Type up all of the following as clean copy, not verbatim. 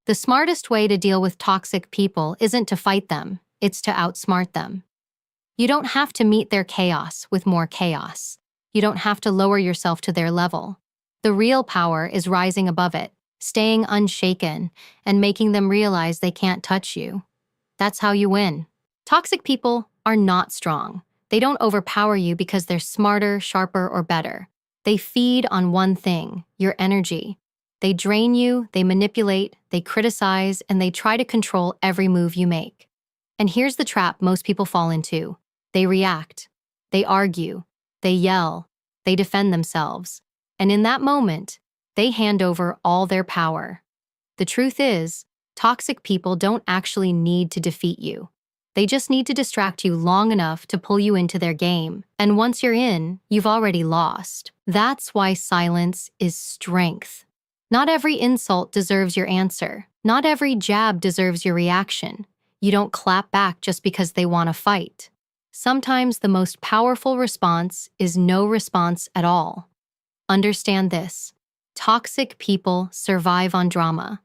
The smartest way to deal with toxic people isn't to fight them, it's to outsmart them. You don't have to meet their chaos with more chaos. You don't have to lower yourself to their level. The real power is rising above it, staying unshaken, and making them realize they can't touch you. That's how you win. Toxic people are not strong. They don't overpower you because they're smarter, sharper, or better. They feed on one thing, your energy. They drain you, they manipulate, they criticize, and they try to control every move you make. And here's the trap most people fall into. They react. They argue. They yell. They defend themselves. And in that moment, they hand over all their power. The truth is, toxic people don't actually need to defeat you. They just need to distract you long enough to pull you into their game. And once you're in, you've already lost. That's why silence is strength. Not every insult deserves your answer. Not every jab deserves your reaction. You don't clap back just because they want to fight. Sometimes the most powerful response is no response at all. Understand this. Toxic people survive on drama.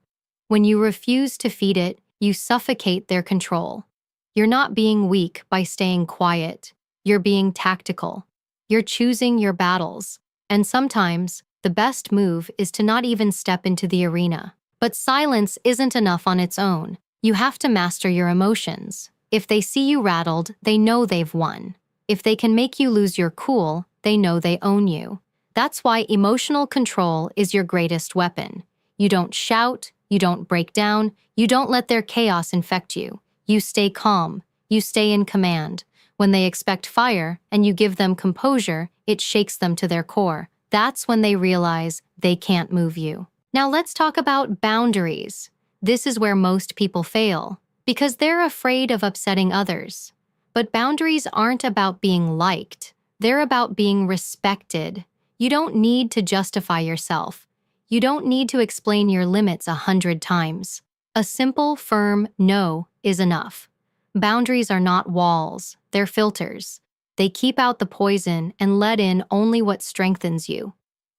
When you refuse to feed it, you suffocate their control. You're not being weak by staying quiet. You're being tactical. You're choosing your battles. And sometimes, the best move is to not even step into the arena. But silence isn't enough on its own. You have to master your emotions. If they see you rattled, they know they've won. If they can make you lose your cool, they know they own you. That's why emotional control is your greatest weapon. You don't shout, you don't break down, you don't let their chaos infect you. You stay calm, you stay in command. When they expect fire and you give them composure, it shakes them to their core. That's when they realize they can't move you. Now let's talk about boundaries. This is where most people fail, because they're afraid of upsetting others. But boundaries aren't about being liked. They're about being respected. You don't need to justify yourself. You don't need to explain your limits 100 times. A simple, firm no is enough. Boundaries are not walls, they're filters. They keep out the poison and let in only what strengthens you.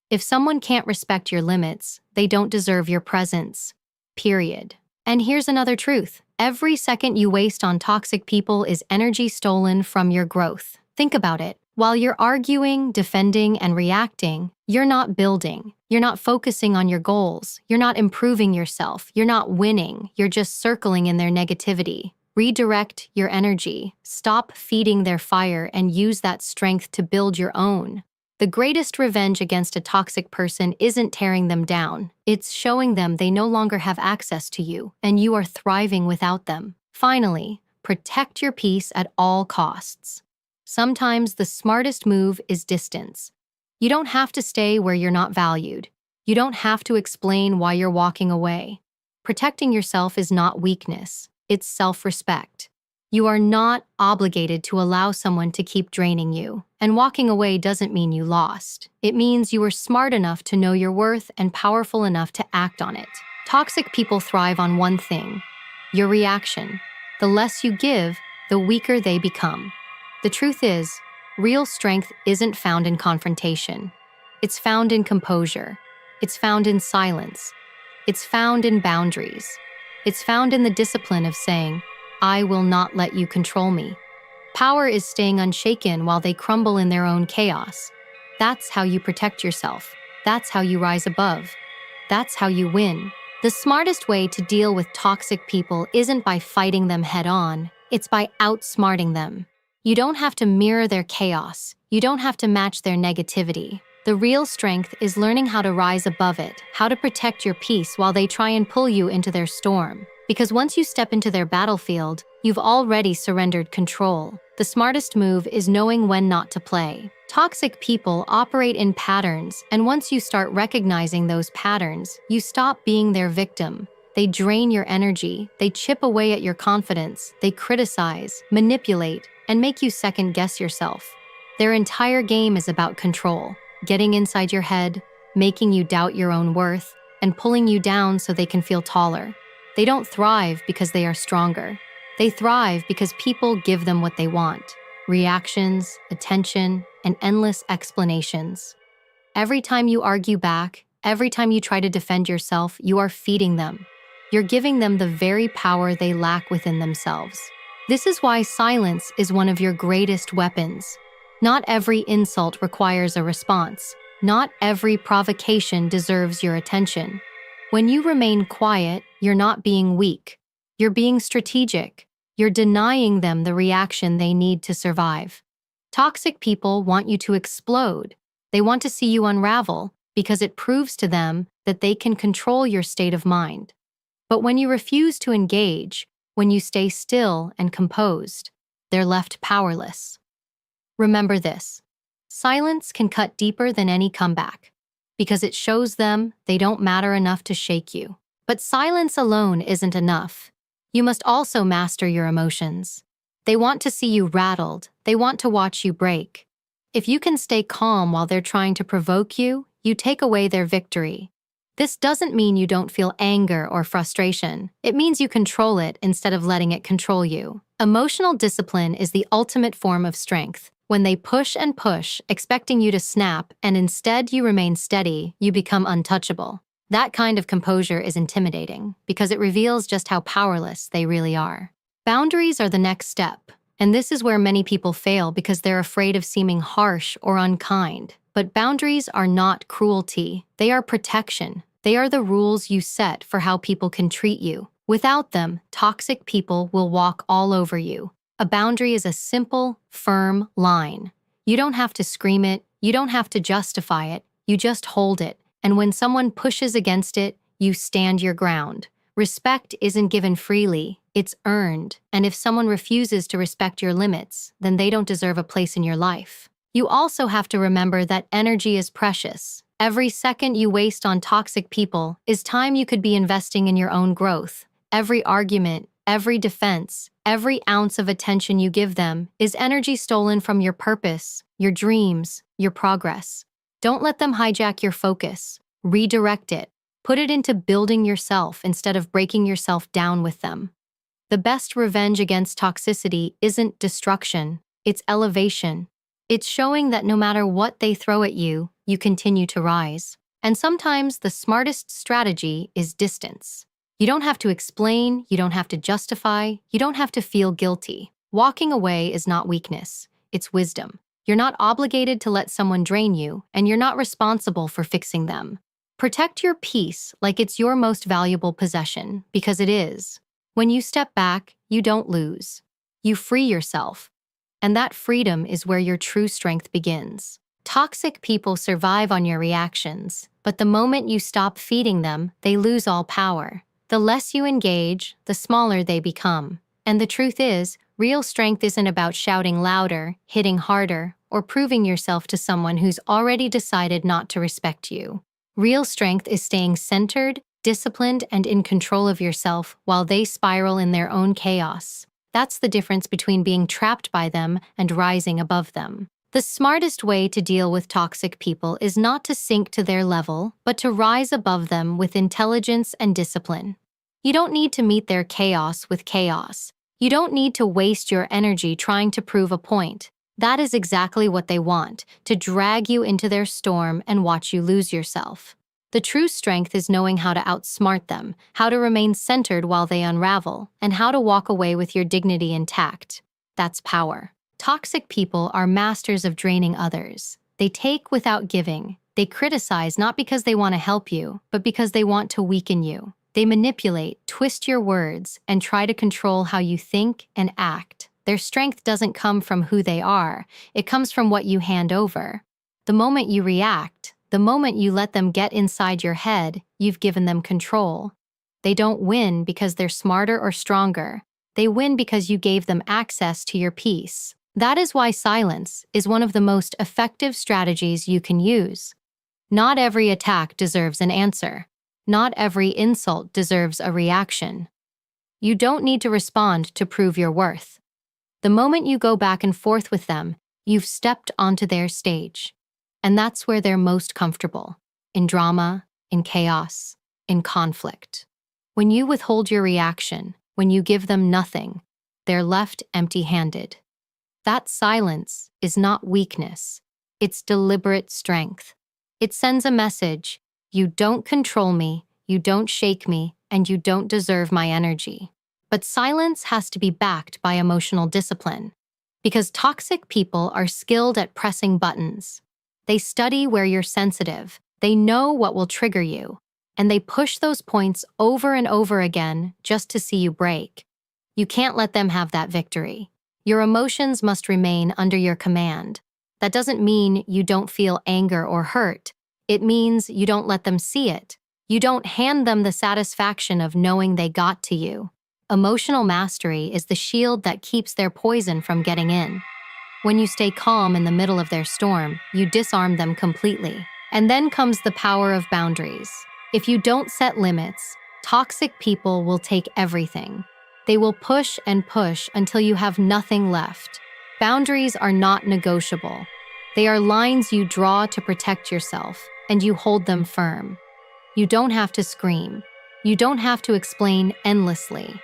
If someone can't respect your limits, they don't deserve your presence. Period. And here's another truth. Every second you waste on toxic people is energy stolen from your growth. Think about it. While you're arguing, defending, and reacting, you're not building. You're not focusing on your goals. You're not improving yourself. You're not winning. You're just circling in their negativity. Redirect your energy. Stop feeding their fire and use that strength to build your own. The greatest revenge against a toxic person isn't tearing them down. It's showing them they no longer have access to you, and you are thriving without them. Finally, protect your peace at all costs. Sometimes the smartest move is distance. You don't have to stay where you're not valued. You don't have to explain why you're walking away. Protecting yourself is not weakness, it's self-respect. You are not obligated to allow someone to keep draining you, and walking away doesn't mean you lost. It means you were smart enough to know your worth and powerful enough to act on it. Toxic people thrive on one thing: your reaction. The less you give, the weaker they become. The truth is, real strength isn't found in confrontation. It's found in composure. It's found in silence. It's found in boundaries. It's found in the discipline of saying, I will not let you control me. Power is staying unshaken while they crumble in their own chaos. That's how you protect yourself. That's how you rise above. That's how you win. The smartest way to deal with toxic people isn't by fighting them head-on. It's by outsmarting them. You don't have to mirror their chaos. You don't have to match their negativity. The real strength is learning how to rise above it, how to protect your peace while they try and pull you into their storm. Because once you step into their battlefield, you've already surrendered control. The smartest move is knowing when not to play. Toxic people operate in patterns, and once you start recognizing those patterns, you stop being their victim. They drain your energy, they chip away at your confidence, they criticize, manipulate, and make you second-guess yourself. Their entire game is about control, getting inside your head, making you doubt your own worth, and pulling you down so they can feel taller. They don't thrive because they are stronger. They thrive because people give them what they want: reactions, attention, and endless explanations. Every time you argue back, every time you try to defend yourself, you are feeding them. You're giving them the very power they lack within themselves. This is why silence is one of your greatest weapons. Not every insult requires a response. Not every provocation deserves your attention. When you remain quiet, you're not being weak. You're being strategic. You're denying them the reaction they need to survive. Toxic people want you to explode. They want to see you unravel because it proves to them that they can control your state of mind. But when you refuse to engage, when you stay still and composed, they're left powerless. Remember this: silence can cut deeper than any comeback, because it shows them they don't matter enough to shake you. But silence alone isn't enough. You must also master your emotions. They want to see you rattled. They want to watch you break. If you can stay calm while they're trying to provoke you, you take away their victory. This doesn't mean you don't feel anger or frustration. It means you control it instead of letting it control you. Emotional discipline is the ultimate form of strength. When they push and push, expecting you to snap, and instead you remain steady, you become untouchable. That kind of composure is intimidating because it reveals just how powerless they really are. Boundaries are the next step, and this is where many people fail because they're afraid of seeming harsh or unkind. But boundaries are not cruelty. They are protection. They are the rules you set for how people can treat you. Without them, toxic people will walk all over you. A boundary is a simple, firm line. You don't have to scream it. You don't have to justify it. You just hold it. And when someone pushes against it, you stand your ground. Respect isn't given freely. It's earned. And if someone refuses to respect your limits, then they don't deserve a place in your life. You also have to remember that energy is precious. Every second you waste on toxic people is time you could be investing in your own growth. Every argument, every defense, every ounce of attention you give them is energy stolen from your purpose, your dreams, your progress. Don't let them hijack your focus. Redirect it. Put it into building yourself instead of breaking yourself down with them. The best revenge against toxicity isn't destruction, it's elevation. It's showing that no matter what they throw at you, you continue to rise. And sometimes the smartest strategy is distance. You don't have to explain, you don't have to justify, you don't have to feel guilty. Walking away is not weakness, it's wisdom. You're not obligated to let someone drain you, and you're not responsible for fixing them. Protect your peace like it's your most valuable possession, because it is. When you step back, you don't lose. You free yourself. And that freedom is where your true strength begins. Toxic people survive on your reactions, but the moment you stop feeding them, they lose all power. The less you engage, the smaller they become. And the truth is, real strength isn't about shouting louder, hitting harder, or proving yourself to someone who's already decided not to respect you. Real strength is staying centered, disciplined, and in control of yourself while they spiral in their own chaos. That's the difference between being trapped by them and rising above them. The smartest way to deal with toxic people is not to sink to their level, but to rise above them with intelligence and discipline. You don't need to meet their chaos with chaos. You don't need to waste your energy trying to prove a point. That is exactly what they want, to drag you into their storm and watch you lose yourself. The true strength is knowing how to outsmart them, how to remain centered while they unravel, and how to walk away with your dignity intact. That's power. Toxic people are masters of draining others. They take without giving. They criticize not because they want to help you, but because they want to weaken you. They manipulate, twist your words, and try to control how you think and act. Their strength doesn't come from who they are. It comes from what you hand over. The moment you react, the moment you let them get inside your head, you've given them control. They don't win because they're smarter or stronger. They win because you gave them access to your peace. That is why silence is one of the most effective strategies you can use. Not every attack deserves an answer. Not every insult deserves a reaction. You don't need to respond to prove your worth. The moment you go back and forth with them, you've stepped onto their stage. And that's where they're most comfortable, in drama, in chaos, in conflict. When you withhold your reaction, when you give them nothing, they're left empty-handed. That silence is not weakness. It's deliberate strength. It sends a message: you don't control me, you don't shake me, and you don't deserve my energy. But silence has to be backed by emotional discipline. Because toxic people are skilled at pressing buttons. They study where you're sensitive, they know what will trigger you, and they push those points over and over again just to see you break. You can't let them have that victory. Your emotions must remain under your command. That doesn't mean you don't feel anger or hurt. It means you don't let them see it. You don't hand them the satisfaction of knowing they got to you. Emotional mastery is the shield that keeps their poison from getting in. When you stay calm in the middle of their storm, you disarm them completely. And then comes the power of boundaries. If you don't set limits, toxic people will take everything. They will push and push until you have nothing left. Boundaries are not negotiable. They are lines you draw to protect yourself, and you hold them firm. You don't have to scream. You don't have to explain endlessly.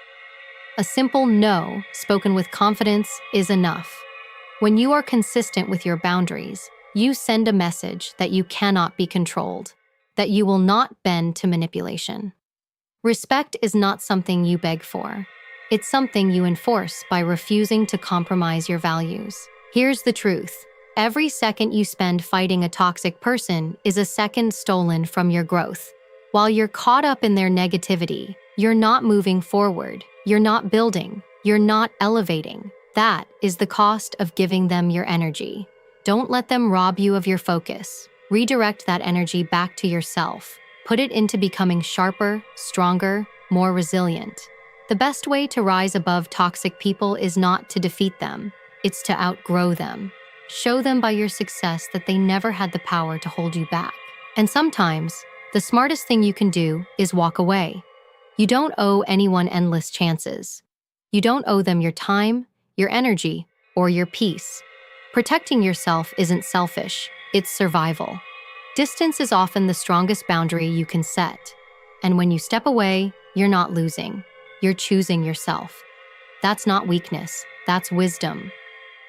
A simple no, spoken with confidence, is enough. When you are consistent with your boundaries, you send a message that you cannot be controlled, that you will not bend to manipulation. Respect is not something you beg for. It's something you enforce by refusing to compromise your values. Here's the truth. Every second you spend fighting a toxic person is a second stolen from your growth. While you're caught up in their negativity, you're not moving forward, you're not building, you're not elevating. That is the cost of giving them your energy. Don't let them rob you of your focus. Redirect that energy back to yourself. Put it into becoming sharper, stronger, more resilient. The best way to rise above toxic people is not to defeat them. It's to outgrow them. Show them by your success that they never had the power to hold you back. And sometimes, the smartest thing you can do is walk away. You don't owe anyone endless chances. You don't owe them your time, your energy, or your peace. Protecting yourself isn't selfish, it's survival. Distance is often the strongest boundary you can set. And when you step away, you're not losing. You're choosing yourself. That's not weakness, that's wisdom.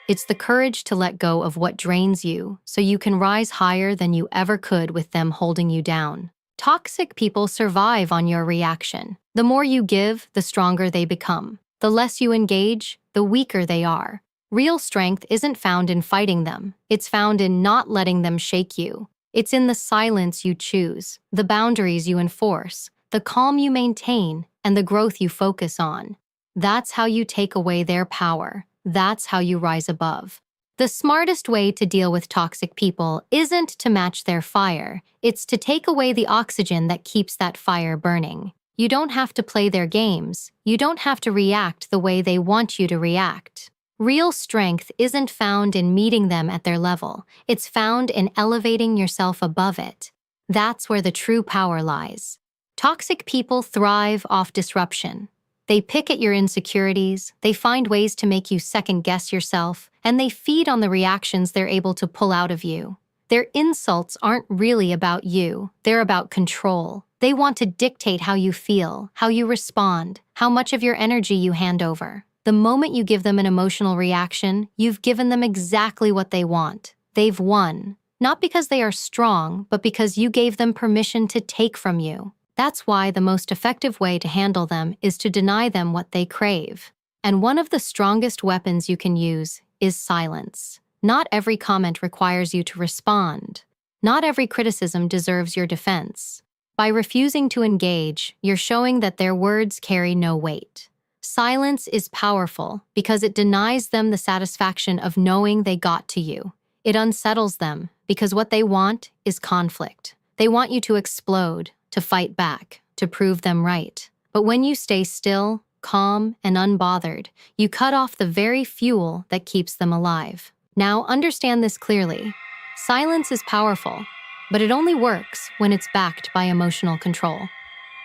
It's the courage to let go of what drains you so you can rise higher than you ever could with them holding you down. Toxic people survive on your reaction. The more you give, the stronger they become. The less you engage, the weaker they are. Real strength isn't found in fighting them. It's found in not letting them shake you. It's in the silence you choose, the boundaries you enforce, the calm you maintain, and the growth you focus on. That's how you take away their power. That's how you rise above. The smartest way to deal with toxic people isn't to match their fire. It's to take away the oxygen that keeps that fire burning. You don't have to play their games. You don't have to react the way they want you to react. Real strength isn't found in meeting them at their level. It's found in elevating yourself above it. That's where the true power lies. Toxic people thrive off disruption. They pick at your insecurities, they find ways to make you second-guess yourself, and they feed on the reactions they're able to pull out of you. Their insults aren't really about you, they're about control. They want to dictate how you feel, how you respond, how much of your energy you hand over. The moment you give them an emotional reaction, you've given them exactly what they want. They've won. Not because they are strong, but because you gave them permission to take from you. That's why the most effective way to handle them is to deny them what they crave. And one of the strongest weapons you can use is silence. Not every comment requires you to respond. Not every criticism deserves your defense. By refusing to engage, you're showing that their words carry no weight. Silence is powerful because it denies them the satisfaction of knowing they got to you. It unsettles them because what they want is conflict. They want you to explode, to fight back, to prove them right. But when you stay still, calm, and unbothered, you cut off the very fuel that keeps them alive. Now, understand this clearly. Silence is powerful, but it only works when it's backed by emotional control.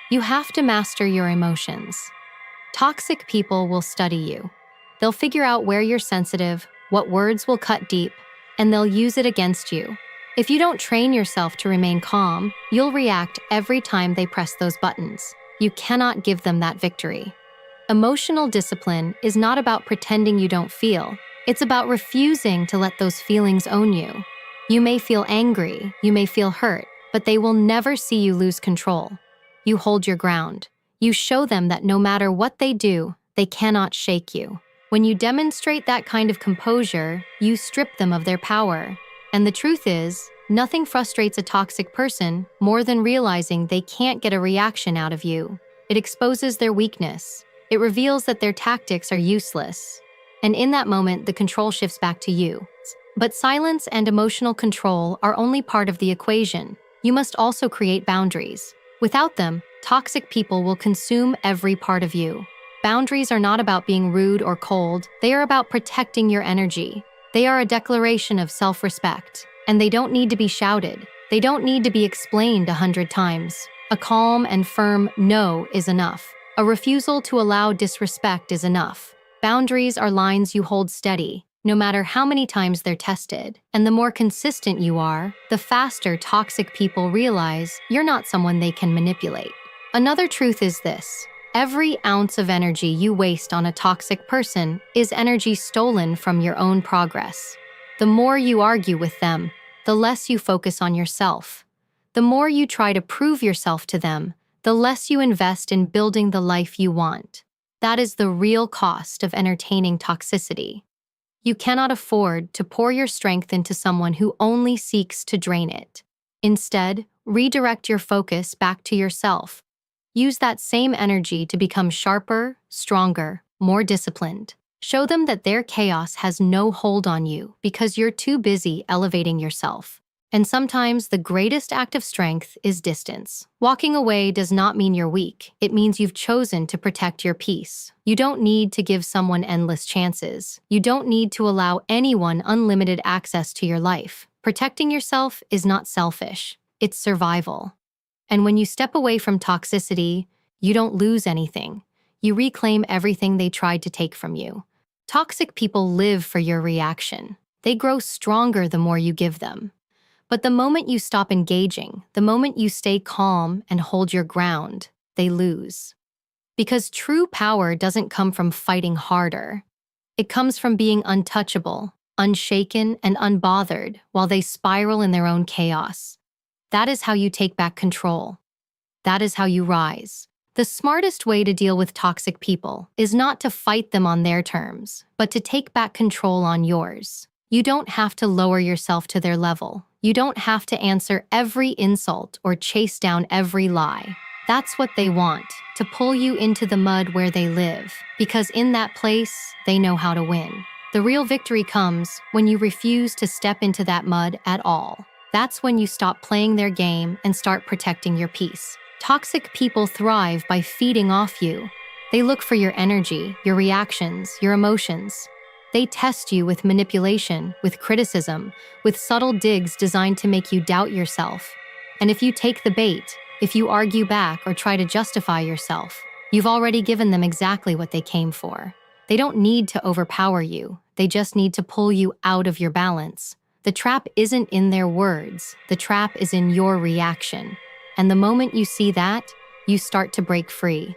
You have to master your emotions. Toxic people will study you. They'll figure out where you're sensitive, what words will cut deep, and they'll use it against you. If you don't train yourself to remain calm, you'll react every time they press those buttons. You cannot give them that victory. Emotional discipline is not about pretending you don't feel. It's about refusing to let those feelings own you. You may feel angry, you may feel hurt, but they will never see you lose control. You hold your ground. You show them that no matter what they do, they cannot shake you. When you demonstrate that kind of composure, you strip them of their power. And the truth is, nothing frustrates a toxic person more than realizing they can't get a reaction out of you. It exposes their weakness. It reveals that their tactics are useless. And in that moment, the control shifts back to you. But silence and emotional control are only part of the equation. You must also create boundaries. Without them, toxic people will consume every part of you. Boundaries are not about being rude or cold, they are about protecting your energy. They are a declaration of self-respect, and they don't need to be shouted. They don't need to be explained 100 times. A calm and firm no is enough. A refusal to allow disrespect is enough. Boundaries are lines you hold steady, no matter how many times they're tested. And the more consistent you are, the faster toxic people realize you're not someone they can manipulate. Another truth is this: every ounce of energy you waste on a toxic person is energy stolen from your own progress. The more you argue with them, the less you focus on yourself. The more you try to prove yourself to them, the less you invest in building the life you want. That is the real cost of entertaining toxicity. You cannot afford to pour your strength into someone who only seeks to drain it. Instead, redirect your focus back to yourself. Use that same energy to become sharper, stronger, more disciplined. Show them that their chaos has no hold on you because you're too busy elevating yourself. And sometimes the greatest act of strength is distance. Walking away does not mean you're weak. It means you've chosen to protect your peace. You don't need to give someone endless chances. You don't need to allow anyone unlimited access to your life. Protecting yourself is not selfish. It's survival. And when you step away from toxicity, you don't lose anything. You reclaim everything they tried to take from you. Toxic people live for your reaction. They grow stronger the more you give them. But the moment you stop engaging, the moment you stay calm and hold your ground, they lose. Because true power doesn't come from fighting harder. It comes from being untouchable, unshaken, and unbothered while they spiral in their own chaos. That is how you take back control. That is how you rise. The smartest way to deal with toxic people is not to fight them on their terms, but to take back control on yours. You don't have to lower yourself to their level. You don't have to answer every insult or chase down every lie. That's what they want, to pull you into the mud where they live, because in that place, they know how to win. The real victory comes when you refuse to step into that mud at all. That's when you stop playing their game and start protecting your peace. Toxic people thrive by feeding off you. They look for your energy, your reactions, your emotions. They test you with manipulation, with criticism, with subtle digs designed to make you doubt yourself. And if you take the bait, if you argue back or try to justify yourself, you've already given them exactly what they came for. They don't need to overpower you. They just need to pull you out of your balance. The trap isn't in their words. The trap is in your reaction. And the moment you see that, you start to break free.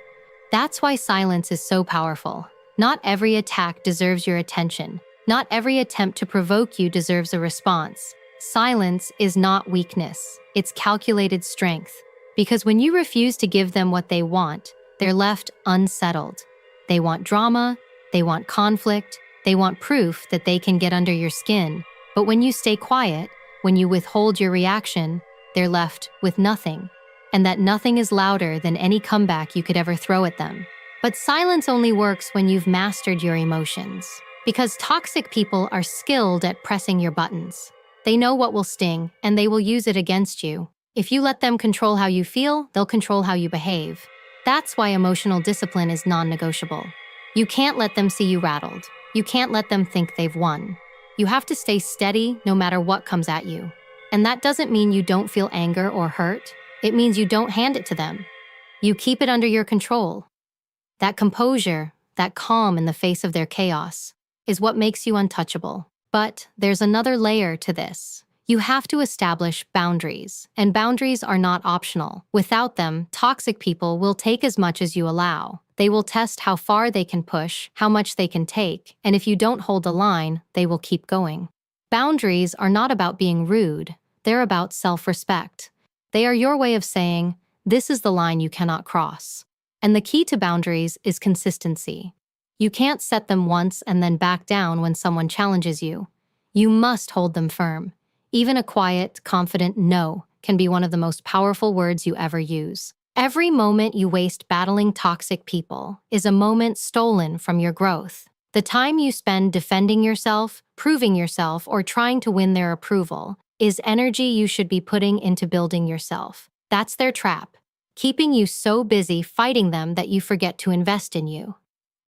That's why silence is so powerful. Not every attack deserves your attention. Not every attempt to provoke you deserves a response. Silence is not weakness. It's calculated strength. Because when you refuse to give them what they want, they're left unsettled. They want drama, they want conflict, they want proof that they can get under your skin. But when you stay quiet, when you withhold your reaction, they're left with nothing. And that nothing is louder than any comeback you could ever throw at them. But silence only works when you've mastered your emotions. Because toxic people are skilled at pressing your buttons. They know what will sting, and they will use it against you. If you let them control how you feel, they'll control how you behave. That's why emotional discipline is non-negotiable. You can't let them see you rattled. You can't let them think they've won. You have to stay steady no matter what comes at you. And that doesn't mean you don't feel anger or hurt. It means you don't hand it to them. You keep it under your control. That composure, that calm in the face of their chaos, is what makes you untouchable. But there's another layer to this. You have to establish boundaries, and boundaries are not optional. Without them, toxic people will take as much as you allow. They will test how far they can push, how much they can take, and if you don't hold the line, they will keep going. Boundaries are not about being rude. They're about self-respect. They are your way of saying, this is the line you cannot cross. And the key to boundaries is consistency. You can't set them once and then back down when someone challenges you. You must hold them firm. Even a quiet, confident no can be one of the most powerful words you ever use. Every moment you waste battling toxic people is a moment stolen from your growth. The time you spend defending yourself, proving yourself, or trying to win their approval is energy you should be putting into building yourself. That's their trap, keeping you so busy fighting them that you forget to invest in you.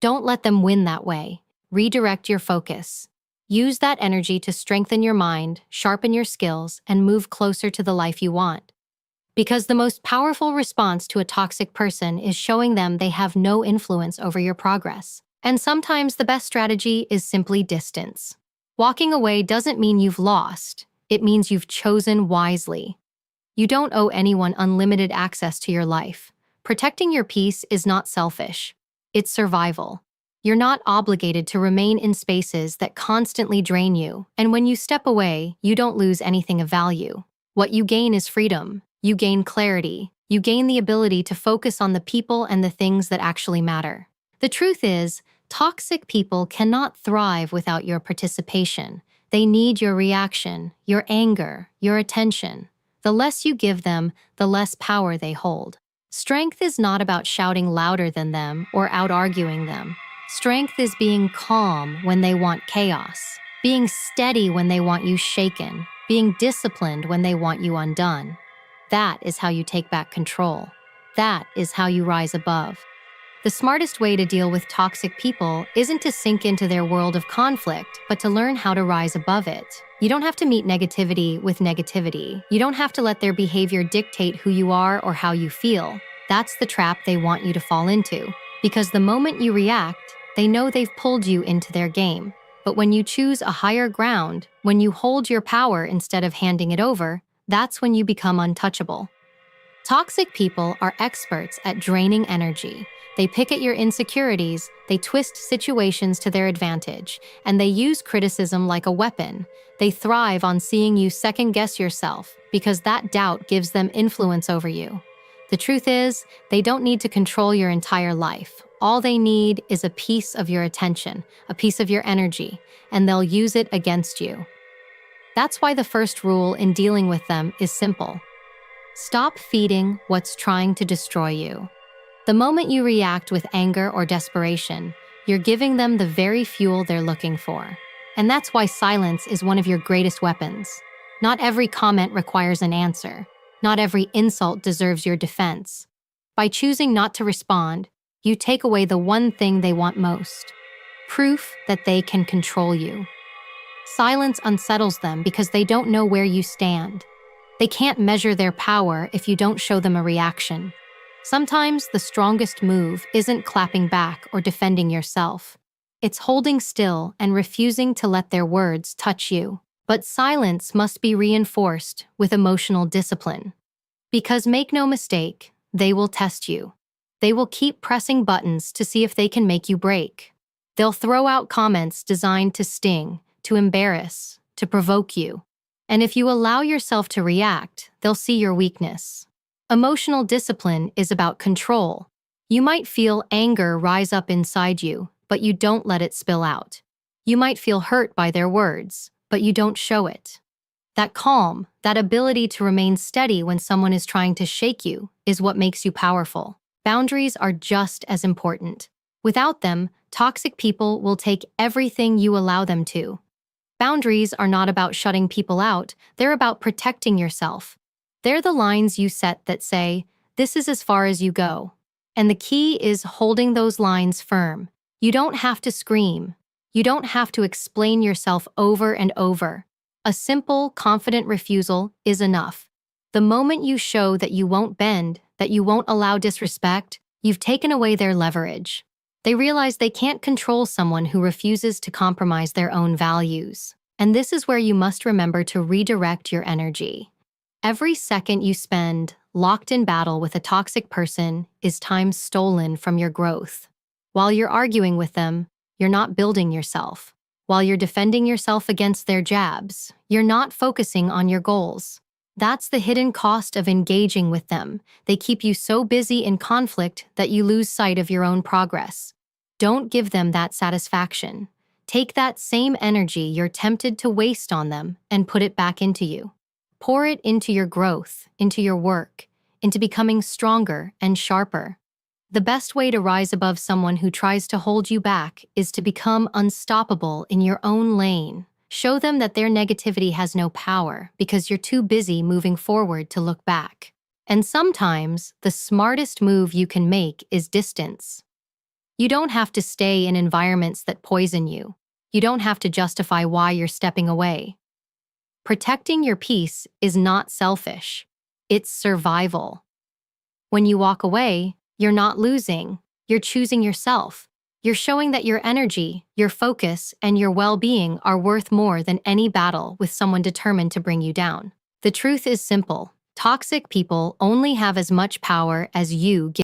Don't let them win that way. Redirect your focus. Use that energy to strengthen your mind, sharpen your skills, and move closer to the life you want. Because the most powerful response to a toxic person is showing them they have no influence over your progress. And sometimes the best strategy is simply distance. Walking away doesn't mean you've lost. It means you've chosen wisely. You don't owe anyone unlimited access to your life. Protecting your peace is not selfish. It's survival. You're not obligated to remain in spaces that constantly drain you, and when you step away, you don't lose anything of value. What you gain is freedom. You gain clarity. You gain the ability to focus on the people and the things that actually matter. The truth is, toxic people cannot thrive without your participation. They need your reaction, your anger, your attention. The less you give them, the less power they hold. Strength is not about shouting louder than them or out-arguing them. Strength is being calm when they want chaos, being steady when they want you shaken, being disciplined when they want you undone. That is how you take back control. That is how you rise above. The smartest way to deal with toxic people isn't to sink into their world of conflict, but to learn how to rise above it. You don't have to meet negativity with negativity. You don't have to let their behavior dictate who you are or how you feel. That's the trap they want you to fall into. Because the moment you react, they know they've pulled you into their game. But when you choose a higher ground, when you hold your power instead of handing it over, that's when you become untouchable. Toxic people are experts at draining energy. They pick at your insecurities, they twist situations to their advantage, and they use criticism like a weapon. They thrive on seeing you second-guess yourself because that doubt gives them influence over you. The truth is, they don't need to control your entire life. All they need is a piece of your attention, a piece of your energy, and they'll use it against you. That's why the first rule in dealing with them is simple. Stop feeding what's trying to destroy you. The moment you react with anger or desperation, you're giving them the very fuel they're looking for. And that's why silence is one of your greatest weapons. Not every comment requires an answer. Not every insult deserves your defense. By choosing not to respond, you take away the one thing they want most: proof that they can control you. Silence unsettles them because they don't know where you stand. They can't measure their power if you don't show them a reaction. Sometimes the strongest move isn't clapping back or defending yourself. It's holding still and refusing to let their words touch you. But silence must be reinforced with emotional discipline. Because make no mistake, they will test you. They will keep pressing buttons to see if they can make you break. They'll throw out comments designed to sting, to embarrass, to provoke you. And if you allow yourself to react, they'll see your weakness. Emotional discipline is about control. You might feel anger rise up inside you, but you don't let it spill out. You might feel hurt by their words, but you don't show it. That calm, that ability to remain steady when someone is trying to shake you, is what makes you powerful. Boundaries are just as important. Without them, toxic people will take everything you allow them to. Boundaries are not about shutting people out, they're about protecting yourself. They're the lines you set that say, this is as far as you go. And the key is holding those lines firm. You don't have to scream. You don't have to explain yourself over and over. A simple, confident refusal is enough. The moment you show that you won't bend, that you won't allow disrespect, you've taken away their leverage. They realize they can't control someone who refuses to compromise their own values. And this is where you must remember to redirect your energy. Every second you spend locked in battle with a toxic person is time stolen from your growth. While you're arguing with them, you're not building yourself. While you're defending yourself against their jabs, you're not focusing on your goals. That's the hidden cost of engaging with them. They keep you so busy in conflict that you lose sight of your own progress. Don't give them that satisfaction. Take that same energy you're tempted to waste on them and put it back into you. Pour it into your growth, into your work, into becoming stronger and sharper. The best way to rise above someone who tries to hold you back is to become unstoppable in your own lane. Show them that their negativity has no power because you're too busy moving forward to look back. And sometimes, the smartest move you can make is distance. You don't have to stay in environments that poison you. You don't have to justify why you're stepping away. Protecting your peace is not selfish. It's survival. When you walk away, you're not losing. You're choosing yourself. You're showing that your energy, your focus, and your well-being are worth more than any battle with someone determined to bring you down. The truth is simple. Toxic people only have as much power as you give.